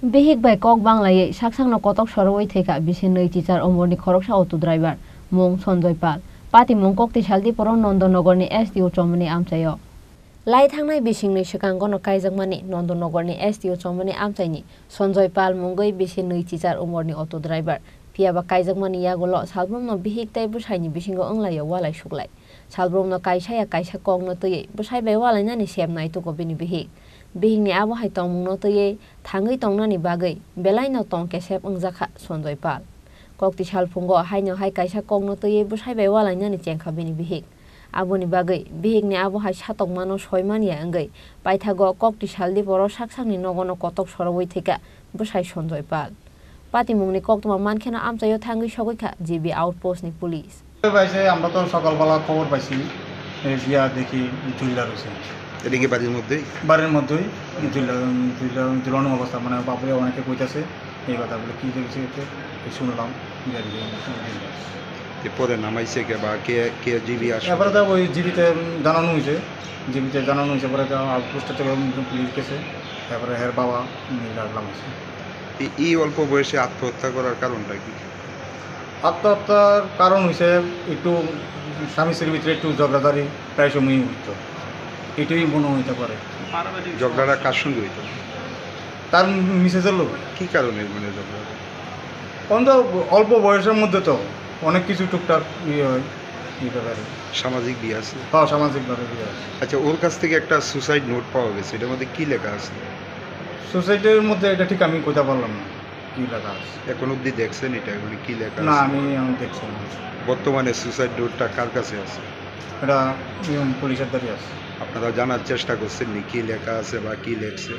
Behik by Kok Banglaye, Saksang no Kotok Soroi Teka, Bisin teacher Omoni Koroksa auto driver, Mong Sonjoy Pal, Pati Mongkok Tishaldi Poron Nondonogorni STO Chomani Amchayo. Lai Tangnai Bising Shikangono Kaizamani, Nondonogorni STO Chomani Amchani, Sonjoy Pal Mongoi Bisin teacher Omoni auto driver, Piaba Kaizamani Yagolo, Salbum no Bihik Tay Bushani Bishingo Onlaya Wala Shuklai, Salbum no Kaishaya Kaisha Kong no Toye, Bushai by Walanani Siam Night to go Bini Bihik. Bihing ni abo hai tong no toye thangai tong na ni bagai belai no tong kesep angjaka Sonjoy Pal kokti salphungo hai no hai kaisa kong no toye busai bai walai na ni chengkha bini bihik abo ni bagai bihing ni abo hai satok mano soiman ya angai paithago kokti saldi boro saksang ni nogono kotok soroboi theka busai Sonjoy Pal pati mungni koktuma mankhena amchayo thangai sogoi GB outpost ni police পাইছে আমরা তো সকালবেলা খবর পাইছি জিয়া দেখি ঝুলা রয়েছে এদিকে বাড়ির মধ্যেই ঝুলানো অবস্থা মানে বাপরে অনেকে কইতাছে এই কথাগুলো কি দেখছি শুনলাম পরে নামাইছে কে বা কে জিবি আসে এবারে তো ওই জিবিতে জানানো হয়েছে পরে আউটপোস্টে থেকে পুলিশ গেছে তারপরে হের বাবা লাগলাম আছে এই অল্প বয়সে আত্মহত্যা করার কারণটা কি আত্মহত্যার কারণ হয়েছে একটু স্বামী স্ত্রীর ভিতরে একটু ঝগড়াঝাড়ি প্রায় সময়ই হইত এটাই মনে হইতে পারে ঝগড়াটা কার সঙ্গে হইত তার মিসেজের লোক কি কারণে মানে ঝগড়া তো অল্প বয়সের মধ্যে তো অনেক কিছু টুকটাক ইয়ে হয় এই ব্যাপারে সামাজিক বিয়ে আছে হ্যাঁ সামাজিকভাবে বিয়ে আছে আচ্ছা ওর কাছ থেকে একটা সুসাইড নোট পাওয়া গেছে এটার মধ্যে কি লেখা আছে সোসাইটির মধ্যে এটা ঠিক আমি কোথা পারলাম না কি লেখা আছে এখন অবধি দেখছেন এটা মানে কি লেখা না আছে আমি দেখছি না বর্তমানে সুসাইড নোটটা কার কাছে আছে এটা পুলিশের দাঁড়িয়ে আছে আপনারা জানার চেষ্টা করছেন নি কি লেখা আছে বা কি লেখছে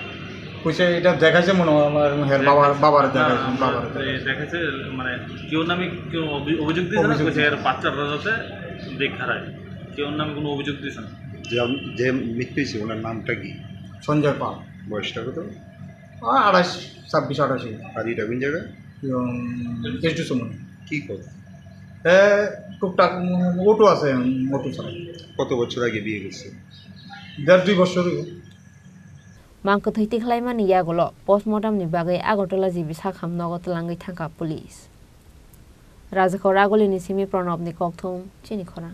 কইছে এটা দেখাইছে মনে হয় আমার হের বাবার দেখাইছে মানে কেউ নামে কেউ অভিযোগ দিয়েছে না কইছে এর বাচ্চারা যাতে দেখা রায় কেউ নামে কোনো অভিযোগ দিয়েছে না যে মৃত্যু হয়েছে ওনার নামটা কি সঞ্জয় পাল বয়সটা কত 26-28 আর এটা কোন জায়গায় এসডি সময় কি কথা টুকটাক অটো আছে অটো চালায় কত বছর আগে বিয়ে গেছে 1.5-2 বছর Mangko thiti khlaimani yagolo postmortem ni bagai Agartala jibi sakham nogot langai thangka police Rajakho ragoli ni simi Pranab ni kokthum chini khora